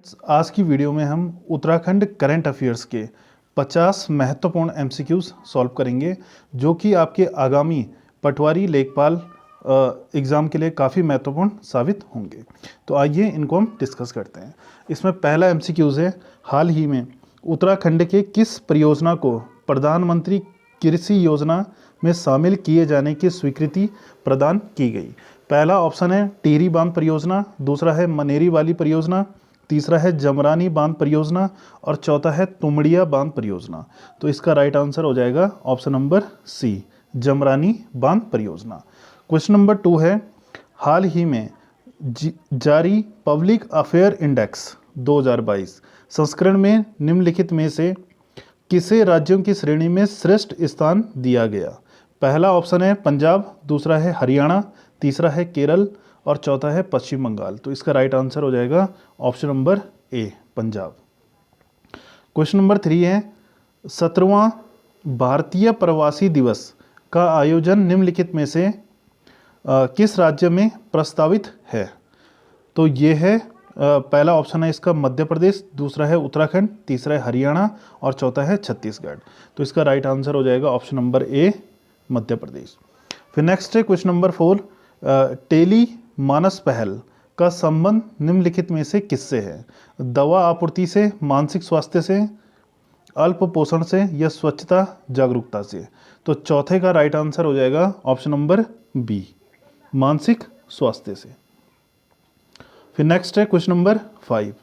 आज की वीडियो में हम उत्तराखंड करंट अफेयर्स के 50 महत्वपूर्ण एमसीक्यूज सॉल्व करेंगे जो कि आपके आगामी पटवारी लेखपाल एग्ज़ाम के लिए काफ़ी महत्वपूर्ण साबित होंगे। तो आइए इनको हम डिस्कस करते हैं। इसमें पहला एमसीक्यूज है, हाल ही में उत्तराखंड के किस परियोजना को प्रधानमंत्री कृषि योजना में शामिल किए जाने की स्वीकृति प्रदान की गई। पहला ऑप्शन है टिहरी बांध परियोजना, दूसरा है मनेरी वाली परियोजना, तीसरा है जमरानी बांध परियोजना और चौथा है तुमड़िया बांध परियोजना। तो इसका राइट आंसर हो जाएगा ऑप्शन नंबर सी, जमरानी बांध परियोजना। क्वेश्चन नंबर 2 है, हाल ही में जारी पब्लिक अफेयर इंडेक्स 2022 संस्करण में निम्नलिखित में से किसे राज्यों की श्रेणी में श्रेष्ठ स्थान दिया गया। पहला ऑप्शन है पंजाब, दूसरा है हरियाणा, तीसरा है केरल और चौथा है पश्चिम बंगाल। तो इसका राइट आंसर हो जाएगा ऑप्शन नंबर ए, पंजाब। क्वेश्चन नंबर 3 है, 17वां भारतीय प्रवासी दिवस का आयोजन निम्नलिखित में से किस राज्य में प्रस्तावित है। तो ये है पहला ऑप्शन है इसका मध्य प्रदेश, दूसरा है उत्तराखंड, तीसरा है हरियाणा और चौथा है छत्तीसगढ़। तो इसका राइट आंसर हो जाएगा ऑप्शन नंबर ए, मध्य प्रदेश। फिर नेक्स्ट है क्वेश्चन नंबर 4, टेली मानस पहल का संबंध निम्नलिखित में से किससे है। दवा आपूर्ति से, मानसिक स्वास्थ्य से, अल्प पोषण से या स्वच्छता जागरूकता से। तो चौथे का राइट आंसर हो जाएगा ऑप्शन नंबर बी, मानसिक स्वास्थ्य से। फिर नेक्स्ट है क्वेश्चन नंबर 5,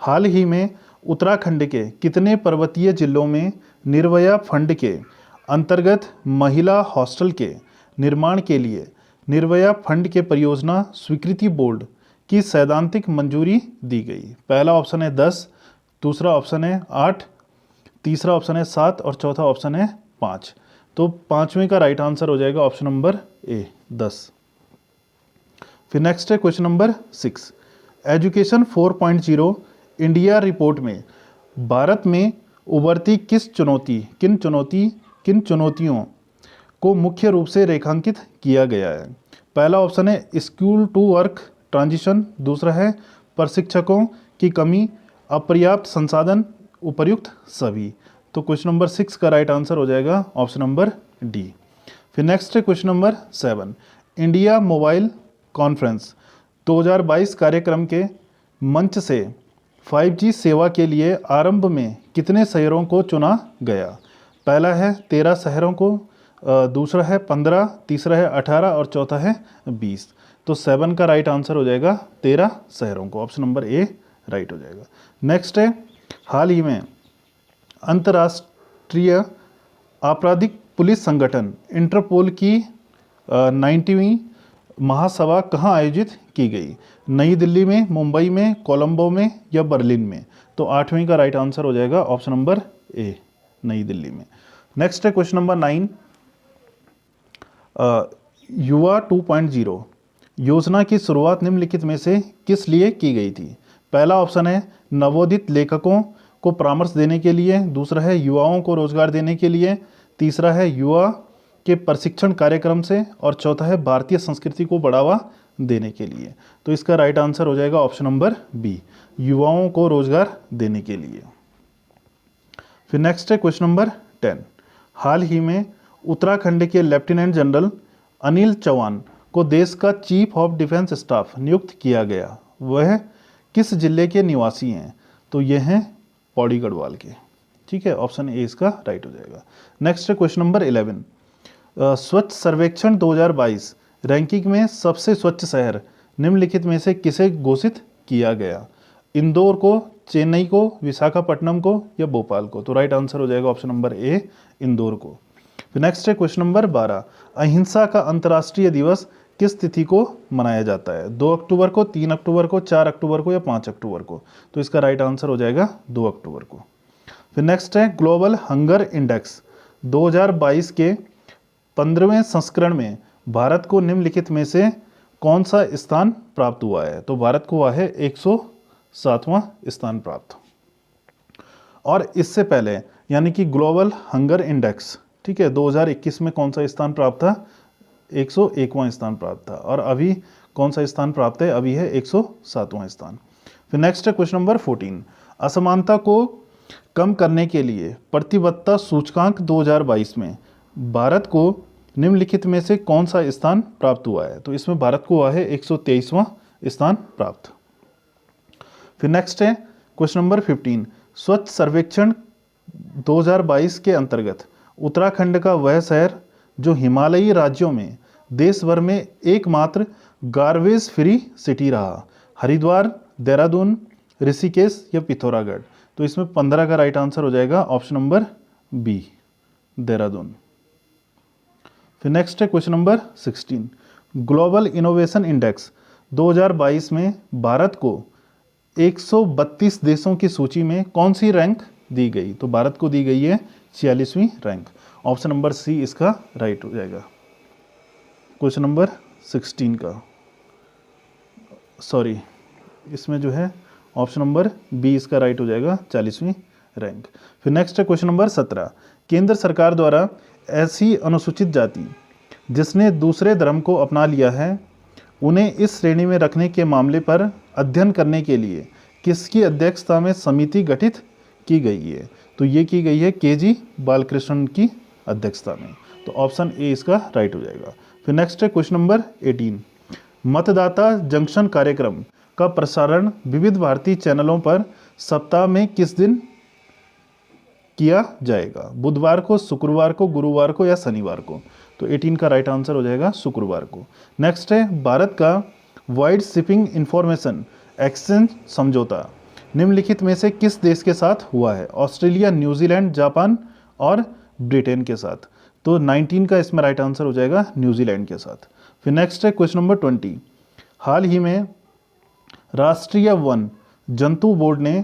हाल ही में उत्तराखंड के कितने पर्वतीय जिलों में निर्भया फंड के अंतर्गत महिला हॉस्टल के निर्माण के लिए निर्भया फंड के परियोजना स्वीकृति बोर्ड की सैद्धांतिक मंजूरी दी गई। पहला ऑप्शन है 10, दूसरा ऑप्शन है 8, तीसरा ऑप्शन है 7 और चौथा ऑप्शन है 5। तो पांचवें का राइट आंसर हो जाएगा ऑप्शन नंबर ए, 10। फिर नेक्स्ट है question number 6, education 4.0 India report में भारत में उभरती किन चुनौतियों को मुख्य रूप से रेखांकित किया गया है। पहला ऑप्शन है स्कूल टू वर्क ट्रांजिशन, दूसरा है प्रशिक्षकों की कमी, अपर्याप्त संसाधन, उपर्युक्त सभी। तो क्वेश्चन नंबर 6 का राइट आंसर हो जाएगा ऑप्शन नंबर डी। फिर नेक्स्ट है question number 7, India mobile conference 2022 कार्यक्रम के मंच से 5G सेवा के लिए आरंभ में कितने शहरों को चुना गया। पहला है 13 शहरों को, दूसरा है 15, तीसरा है 18 और चौथा है 20। तो 7 का राइट आंसर हो जाएगा 13 शहरों को, ऑप्शन नंबर ए राइट हो जाएगा। नेक्स्ट है, हाल ही में अंतर्राष्ट्रीय आपराधिक पुलिस संगठन इंटरपोल की 90वीं महासभा कहाँ आयोजित की गई। नई दिल्ली में, मुंबई में, कोलंबो में या बर्लिन में। तो 8वें का राइट आंसर हो जाएगा ऑप्शन नंबर ए, नई दिल्ली में। नेक्स्ट है क्वेश्चन नंबर 9, युवा 2.0 योजना की शुरुआत निम्नलिखित में से किस लिए की गई थी। पहला ऑप्शन है नवोदित लेखकों को परामर्श देने के लिए, दूसरा है युवाओं को रोजगार देने के लिए, तीसरा है युवा के प्रशिक्षण कार्यक्रम से और चौथा है भारतीय संस्कृति को बढ़ावा देने के लिए। तो इसका राइट आंसर हो जाएगा ऑप्शन नंबर बी, युवाओं को रोजगार देने के लिए। फिर नेक्स्ट है क्वेश्चन नंबर 10, हाल ही में उत्तराखंड के लेफ्टिनेंट जनरल अनिल चौहान को देश का चीफ ऑफ डिफेंस स्टाफ नियुक्त किया गया। वह किस जिले के निवासी हैं। तो ये हैं पौड़ी गढ़वाल के। ठीक है, ऑप्शन ए इसका राइट हो जाएगा। नेक्स्ट है क्वेश्चन नंबर 11, स्वच्छ सर्वेक्षण 2022 रैंकिंग में सबसे स्वच्छ शहर निम्नलिखित में से किसे घोषित किया गया। इंदौर को, चेन्नई को, विशाखापट्टनम को या भोपाल को। तो राइट आंसर हो जाएगा ऑप्शन नंबर ए, इंदौर को। फिर नेक्स्ट है क्वेश्चन नंबर 12, अहिंसा का अंतर्राष्ट्रीय दिवस किस तिथि को मनाया जाता है। 2 अक्टूबर को, 3 अक्टूबर को, 4 अक्टूबर को या 5 अक्टूबर को। तो इसका राइट आंसर हो जाएगा 2 अक्टूबर को। फिर नेक्स्ट है ग्लोबल हंगर इंडेक्स 2022 के 15वें संस्करण में भारत को निम्नलिखित में से कौन सा स्थान प्राप्त हुआ है। तो भारत को हुआ है 107वां स्थान प्राप्त। और इससे पहले यानी कि ग्लोबल हंगर इंडेक्स, ठीक है, 2021 में कौन सा स्थान प्राप्त था, 101वां स्थान प्राप्त था। और अभी कौन सा स्थान प्राप्त है, अभी है 107वां स्थान। फिर नेक्स्ट है क्वेश्चन नंबर 14, असमानता को कम करने के लिए प्रतिबद्धता सूचकांक 2022 में भारत को निम्नलिखित में से कौन सा स्थान प्राप्त हुआ है? तो इसमें भारत को हुआ है 123वां स्थान प्राप्त। फिर नेक्स्ट है क्वेश्चन नंबर 15, स्वच्छ सर्वेक्षण 2022 के अंतर्गत उत्तराखंड का वह शहर जो हिमालयी राज्यों में देश भर में एकमात्र गार्बेज फ्री सिटी रहा, हरिद्वार, देहरादून, ऋषिकेश या पिथौरागढ़? तो इसमें 15 का राइट आंसर हो जाएगा ऑप्शन नंबर बी, देहरादून। फिर नेक्स्ट है question number 16, global innovation index 2022 में भारत को 132 देशों की सूची में कौन सी रैंक दी गई? तो भारत को दी गई है 46वीं रैंक। ऑप्शन नंबर सी इसका राइट हो जाएगा। क्वेश्चन नंबर 16 का, सॉरी, इसमें जो है ऑप्शन नंबर बी इसका राइट हो जाएगा, 40वीं रैंक। फिर नेक्स्ट है क्वेश्चन नंबर 17, केंद्र सरकार द्वारा ऐसी अनुसूचित जाति जिसने दूसरे धर्म को अपना लिया है उन्हें इस श्रेणी में रखने के मामले पर अध्ययन करने के लिए किसकी अध्यक्षता में समिति गठित की गई है? तो ये की गई है के.जी. बालकृष्णन की अध्यक्षता में। तो ऑप्शन ए इसका राइट हो जाएगा। फिर नेक्स्ट है क्वेश्चन नंबर 18, मतदाता जंक्शन कार्यक्रम का प्रसारण विविध भारतीय चैनलों पर सप्ताह में किस दिन किया जाएगा? बुधवार को, शुक्रवार को, गुरुवार को या शनिवार को? तो 18 का राइट आंसर हो जाएगा शुक्रवार को। नेक्स्ट है भारत का वाइड शिपिंग इंफॉर्मेशन एक्सचेंज समझौता निम्नलिखित में से किस देश के साथ हुआ है? ऑस्ट्रेलिया, न्यूजीलैंड, जापान और ब्रिटेन के साथ। तो 19 का इसमें राइट आंसर हो जाएगा न्यूजीलैंड के साथ। फिर नेक्स्ट है क्वेश्चन नंबर 20, हाल ही में राष्ट्रीय वन जंतु बोर्ड ने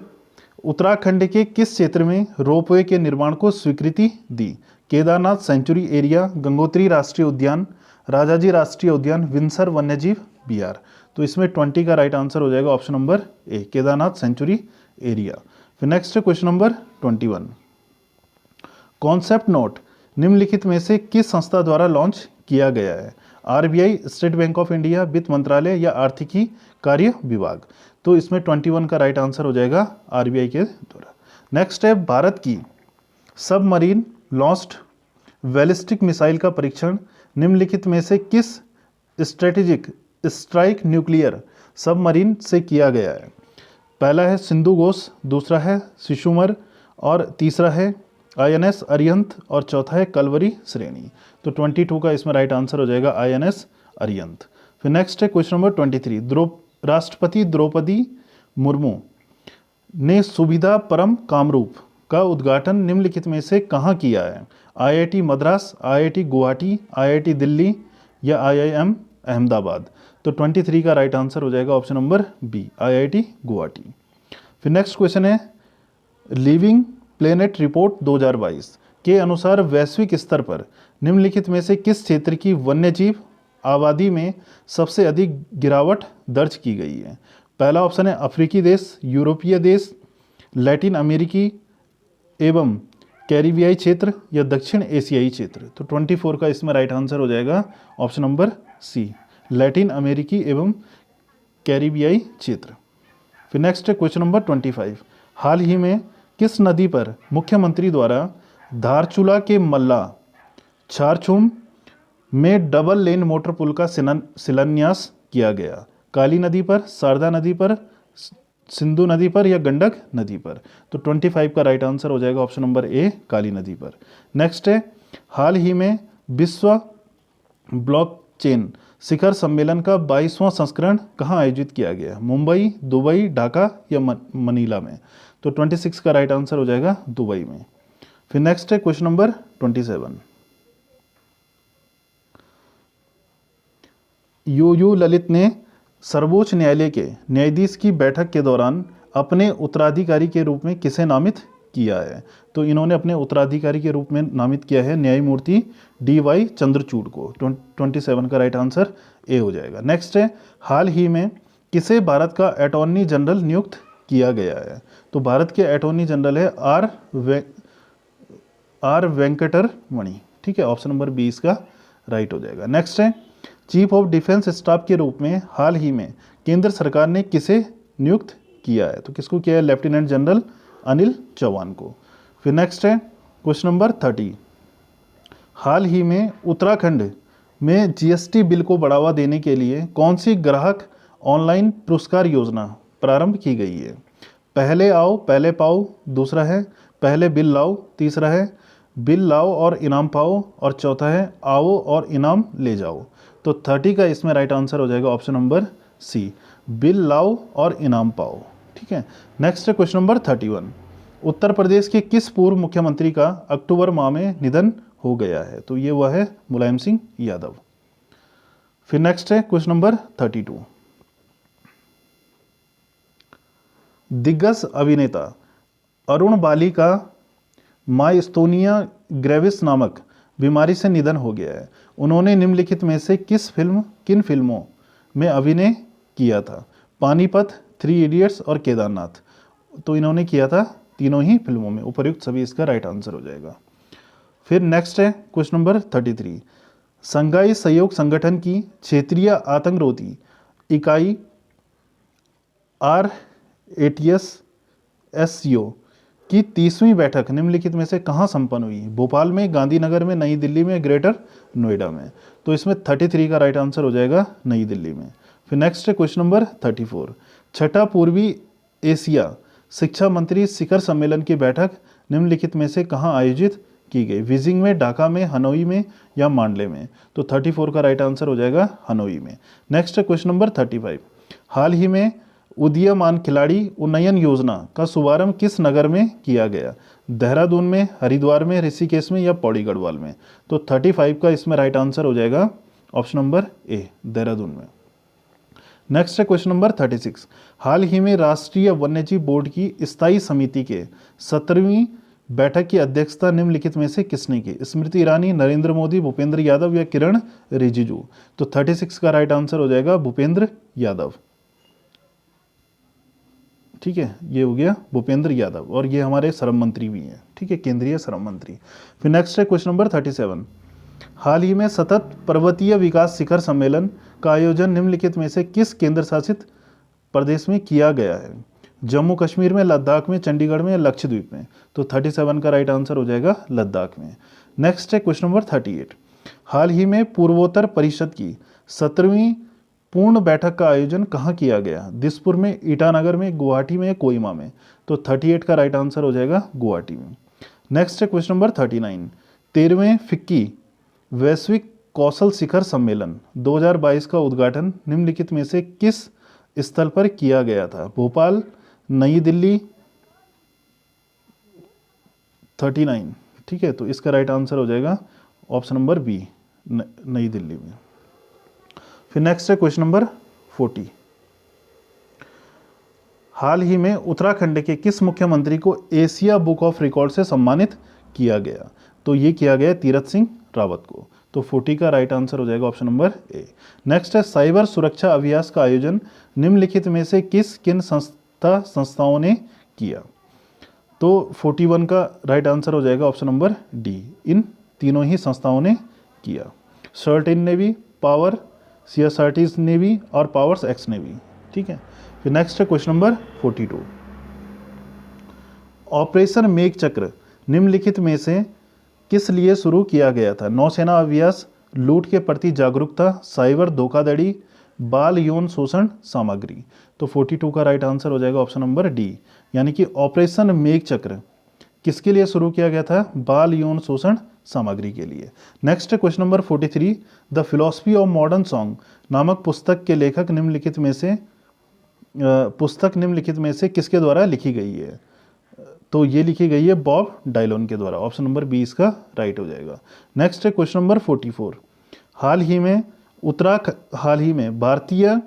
उत्तराखंड के किस क्षेत्र में रोपवे के निर्माण को स्वीकृति दी? केदारनाथ सेंचुरी एरिया, गंगोत्री राष्ट्रीय उद्यान, राजाजी राष्ट्रीय उद्यान, विंसर वन्यजीव बिहार? तो इसमें 20 का राइट आंसर हो जाएगा option number A, Kedarnath sanctuary area. फिर नेक्स्ट है क्वेश्चन नंबर 21, कॉन्सेप्ट नोट निम्नलिखित में से किस संस्था द्वारा लॉन्च किया गया है? RBI, state bank of India, वित्त मंत्रालय या आर्थिकी कार्य विभाग? तो इसमें 21 का राइट आंसर हो जाएगा आरबीआई के द्वारा। नेक्स्ट है भारत की सबमरीन लॉन्च्ड बैलिस्टिक मिसाइल का परीक्षण निम्नलिखित में से किस स्ट्रेटेजिक स्ट्राइक न्यूक्लियर सबमरीन से किया गया है? पहला है सिंधु घोष, दूसरा है शिशुमर और तीसरा है आईएनएस अरिहंत और चौथा है कलवरी श्रेणी। तो 22 का इसमें राइट आंसर हो जाएगा आईएनएस अरिहंत। फिर नेक्स्ट है क्वेश्चन नंबर 23, राष्ट्रपति द्रौपदी मुर्मू ने सुविधा परम कामरूप का उद्घाटन निम्नलिखित में से कहाँ किया है? IIT Madras, IIT Guwahati, IIT Delhi या आईआईएम अहमदाबाद? तो 23 का राइट आंसर हो जाएगा option number B, IIT Guwahati. फिर नेक्स्ट क्वेश्चन है लिविंग प्लेनेट रिपोर्ट 2022 के अनुसार वैश्विक स्तर पर निम्नलिखित में से किस क्षेत्र की वन्यजीव आबादी में सबसे अधिक गिरावट दर्ज की गई है? पहला ऑप्शन है अफ्रीकी देश, यूरोपीय देश, लैटिन अमेरिकी एवं कैरिबियाई क्षेत्र या दक्षिण एशियाई क्षेत्र? तो 24 का इसमें राइट आंसर हो जाएगा ऑप्शन नंबर सी, लैटिन अमेरिकी एवं कैरिबियाई क्षेत्र। फिर नेक्स्ट है क्वेश्चन नंबर 25, हाल ही में किस नदी पर मुख्यमंत्री द्वारा धारचूला के मल्ला छारछूम में डबल लेन मोटर पुल का शिलान्यास किया गया? काली नदी पर, शारदा नदी पर, सिंधु नदी पर या गंडक नदी पर? तो 25 का राइट आंसर हो जाएगा ऑप्शन नंबर ए, काली नदी पर। नेक्स्ट है हाल ही में विश्व ब्लॉकचेन शिखर सम्मेलन का 22वां संस्करण कहाँ आयोजित किया गया? मुंबई, दुबई, ढाका या मनीला में? तो 26 का राइट आंसर हो जाएगा दुबई में। फिर नेक्स्ट है क्वेश्चन नंबर 27, यू ललित ने सर्वोच्च न्यायालय के न्यायाधीश की बैठक के दौरान अपने उत्तराधिकारी के रूप में किसे नामित किया है? तो इन्होंने अपने उत्तराधिकारी के रूप में नामित किया है न्यायमूर्ति डी.वाई. चंद्रचूड़ को। 27 का राइट आंसर ए हो जाएगा। नेक्स्ट है हाल ही में किसे भारत का अटॉर्नी जनरल नियुक्त किया गया है? तो भारत के अटॉर्नी जनरल है आर वेंकटरमणि। ठीक है, ऑप्शन नंबर 20 का राइट हो जाएगा। नेक्स्ट है चीफ ऑफ डिफेंस स्टाफ के रूप में हाल ही में केंद्र सरकार ने किसे नियुक्त किया है। तो किसको किया है? लेफ्टिनेंट जनरल अनिल चौहान को। फिर नेक्स्ट है क्वेश्चन नंबर 30, हाल ही में उत्तराखंड में जीएसटी बिल को बढ़ावा देने के लिए कौन सी ग्राहक ऑनलाइन पुरस्कार योजना प्रारंभ की गई है? पहले आओ पहले पाओ, दूसरा है पहले बिल लाओ, तीसरा है बिल लाओ और इनाम पाओ, और चौथा है आओ और इनाम ले जाओ। तो 30 का इसमें राइट आंसर हो जाएगा ऑप्शन नंबर सी, बिल लाओ और इनाम पाओ। ठीक है, नेक्स्ट है क्वेश्चन नंबर 31, उत्तर प्रदेश के किस पूर्व मुख्यमंत्री का अक्टूबर माह में निधन हो गया है? तो ये वह है मुलायम सिंह यादव। फिर नेक्स्ट है क्वेश्चन नंबर 32, दिग्गज अभिनेता अरुण बाली का माइस्थोनिया ग्रेविस नामक बीमारी से निधन हो गया है। उन्होंने निम्नलिखित में से किन फिल्मों में अभिनय किया था? पानीपत, 3 इडियट्स और केदारनाथ। तो इन्होंने किया था तीनों ही फिल्मों में, उपर्युक्त सभी इसका राइट आंसर हो जाएगा। फिर नेक्स्ट है क्वेश्चन नंबर 33, संघाई सहयोग संगठन की क्षेत्रीय आतंकरोधी इकाई RATS-SCO की 30वीं बैठक निम्नलिखित में से कहाँ संपन्न हुई? भोपाल में, गांधीनगर में, नई दिल्ली में, ग्रेटर नोएडा में। तो इसमें 33 का राइट आंसर हो जाएगा नई दिल्ली में। फिर नेक्स्ट है क्वेश्चन नंबर 34, छठा पूर्वी एशिया शिक्षा मंत्री शिखर सम्मेलन की बैठक निम्नलिखित में से कहाँ आयोजित की गई? बीजिंग में, ढाका में, हनोई में या मांडले में। तो 34 का राइट आंसर हो जाएगा हनोई में। नेक्स्ट है क्वेश्चन नंबर 35, हाल ही में उदीयमान खिलाड़ी उन्नयन योजना का शुभारंभ किस नगर में किया गया? देहरादून में, हरिद्वार में, ऋषिकेश में या पौड़ी गढ़वाल में। तो 35 का इसमें राइट आंसर हो जाएगा ऑप्शन नंबर ए, देहरादून में। नेक्स्ट है क्वेश्चन नंबर 36, हाल ही में राष्ट्रीय वन्यजीव बोर्ड की स्थायी समिति के 17वीं बैठक की अध्यक्षता निम्नलिखित में से किसने की? स्मृति ईरानी, नरेंद्र मोदी, भूपेंद्र यादव या किरण रिजिजू। तो 36 का राइट आंसर हो जाएगा भूपेंद्र यादव। ठीक है, ये हो गया भूपेंद्र यादव, और ये हमारे श्रम मंत्री भी हैं। ठीक है, केंद्रीय श्रम मंत्री। फिर नेक्स्ट है क्वेश्चन नंबर 37, हाल ही में सतत पर्वतीय विकास शिखर सम्मेलन का आयोजन निम्नलिखित में से किस केंद्र शासित प्रदेश में किया गया है? जम्मू कश्मीर में, लद्दाख में, चंडीगढ़ में या लक्षद्वीप में। तो 37 का राइट आंसर हो जाएगा लद्दाख में। नेक्स्ट है क्वेश्चन नंबर 38, हाल ही में पूर्वोत्तर परिषद की 17वीं पूर्ण बैठक का आयोजन कहाँ किया गया? दिसपुर में, ईटानगर में, गुवाहाटी में या कोहिमा में। तो 38 का राइट आंसर हो जाएगा गुवाहाटी में। नेक्स्ट है क्वेश्चन नंबर 39, 13वें फिक्की वैश्विक कौशल शिखर सम्मेलन 2022 का उद्घाटन निम्नलिखित में से किस स्थल पर किया गया था? भोपाल, नई दिल्ली, 39। ठीक है, तो इसका राइट आंसर हो जाएगा ऑप्शन नंबर बी, नई दिल्ली में। फिर नेक्स्ट है क्वेश्चन नंबर 40, हाल ही में उत्तराखंड के किस मुख्यमंत्री को एशिया बुक ऑफ रिकॉर्ड से सम्मानित किया गया? तो ये किया गया तीरथ सिंह रावत को। तो 40 का राइट आंसर हो जाएगा ऑप्शन नंबर ए। नेक्स्ट है साइबर सुरक्षा अभ्यास का आयोजन निम्नलिखित में से किन संस्थाओं ने किया? तो 41 का राइट आंसर हो जाएगा ऑप्शन नंबर डी, इन तीनों ही संस्थाओं ने किया। Certain navy, power, CSRT navy और पावर्स एक्स नेवी। ठीक है, फिर नेक्स्ट है क्वेश्चन नंबर 42, ऑपरेशन मेघ चक्र निम्नलिखित में से किस लिए शुरू किया गया था? नौसेना अभ्यास, लूट के प्रति जागरूकता, साइबर धोखाधड़ी, बाल यौन शोषण सामग्री। तो 42 का राइट आंसर हो जाएगा ऑप्शन नंबर डी, यानी कि ऑपरेशन मेघ चक्र किसके लिए शुरू किया गया था? बाल यौन शोषण सामग्री के लिए। नेक्स्ट है question number 43, the philosophy of modern song नामक पुस्तक के लेखक निम्नलिखित में से किसके द्वारा लिखी गई है? तो ये लिखी गई है बॉब डायलोन के द्वारा। ऑप्शन नंबर बी इसका राइट हो जाएगा। नेक्स्ट है क्वेश्चन नंबर 44, हाल ही में भारतीय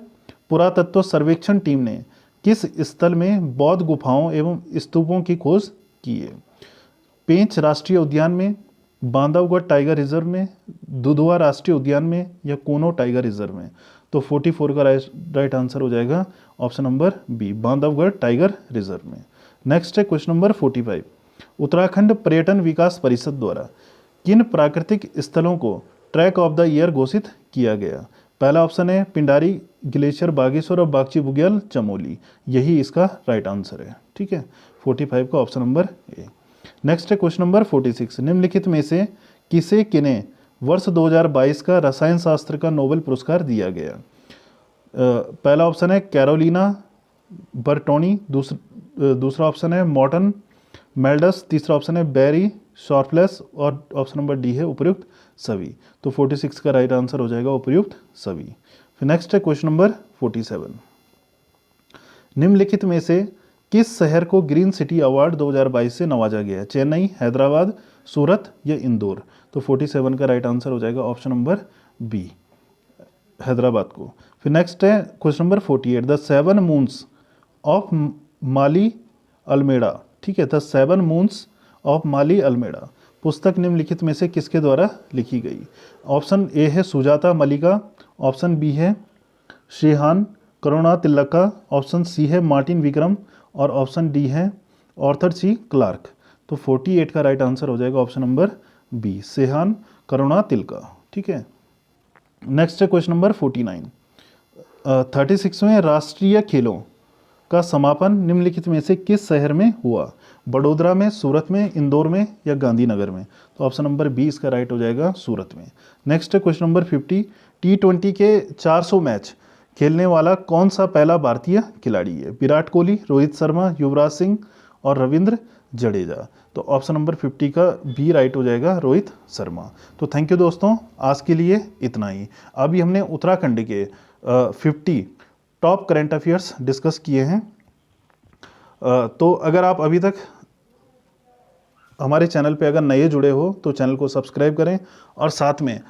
पुरातत्व सर्वेक्षण टीम ने किस स्थल में बौद्ध गुफाओं एवं स्तूपों की खोज की है? पेंच राष्ट्रीय उद्यान में, बांधवगढ़ टाइगर रिजर्व में, दुधवा राष्ट्रीय उद्यान में या कोनो टाइगर रिजर्व में। तो 44 का राइट आंसर हो जाएगा option number B, Bandhavgarh tiger reserve में। नेक्स्ट है क्वेश्चन नंबर 45, उत्तराखंड पर्यटन विकास परिषद द्वारा किन प्राकृतिक स्थलों को ट्रैक ऑफ द ईयर घोषित किया गया? पहला ऑप्शन है पिंडारी ग्लेशियर बागेश्वर और बागची बुग्याल चमोली, यही इसका राइट आंसर है। ठीक है, 45 का ऑप्शन नंबर ए। नेक्स्ट है क्वेश्चन नंबर 46, निम्नलिखित में से किसे किन्हें वर्ष 2022 का रसायन शास्त्र का नोबेल पुरस्कार दिया गया? पहला ऑप्शन है कैरोलिना बर्टोनी, दूसरा ऑप्शन है मॉर्टन मेल्डस, तीसरा ऑप्शन है बैरी शॉर्पलेस और ऑप्शन नंबर डी है उपयुक्त सभी। तो 46 का राइट आंसर हो जाएगा उपयुक्त सभी। फिर नेक्स्ट है क्वेश्चन नंबर 47, निम्नलिखित में से किस शहर को ग्रीन सिटी अवार्ड 2022 से नवाजा गया? चेन्नई, हैदराबाद, सूरत या इंदौर? तो 47 का राइट आंसर हो जाएगा ऑप्शन नंबर बी, हैदराबाद को। फिर नेक्स्ट है question number 48, the seven moons of Maali Almeida, ठीक है, the seven moons of Maali Almeida पुस्तक निम्नलिखित में से किसके द्वारा लिखी गई? ऑप्शन ए है सुजाता मलिका, ऑप्शन बी है श्रीहान करुणा तिलका, ऑप्शन सी है मार्टिन विक्रम और ऑप्शन डी है ऑर्थर सी क्लार्क। तो 48 का राइट आंसर हो जाएगा ऑप्शन नंबर बी, सेहान करुणा तिलका। ठीक है, नेक्स्ट है क्वेश्चन नंबर 49, 36वें राष्ट्रीय खेलों का समापन निम्नलिखित में से किस शहर में हुआ? बड़ोदरा में, सूरत में, इंदौर में या गांधीनगर में? तो ऑप्शन नंबर बी इसका राइट हो जाएगा सूरत में। नेक्स्ट है क्वेश्चन नंबर 50, T20 के 400 मैच खेलने वाला कौन सा पहला भारतीय खिलाड़ी है? विराट कोहली, रोहित शर्मा, युवराज सिंह और रविंद्र जडेजा? तो ऑप्शन नंबर 50 का बी राइट हो जाएगा रोहित शर्मा। तो थैंक यू दोस्तों, आज के लिए इतना ही। अभी हमने उत्तराखंड के 50 टॉप करंट अफेयर्स डिस्कस किए हैं। तो अगर आप अभी तक हमारे चैनल पे अगर नए जुड़े हो तो चैनल को सब्सक्राइब करें और साथ में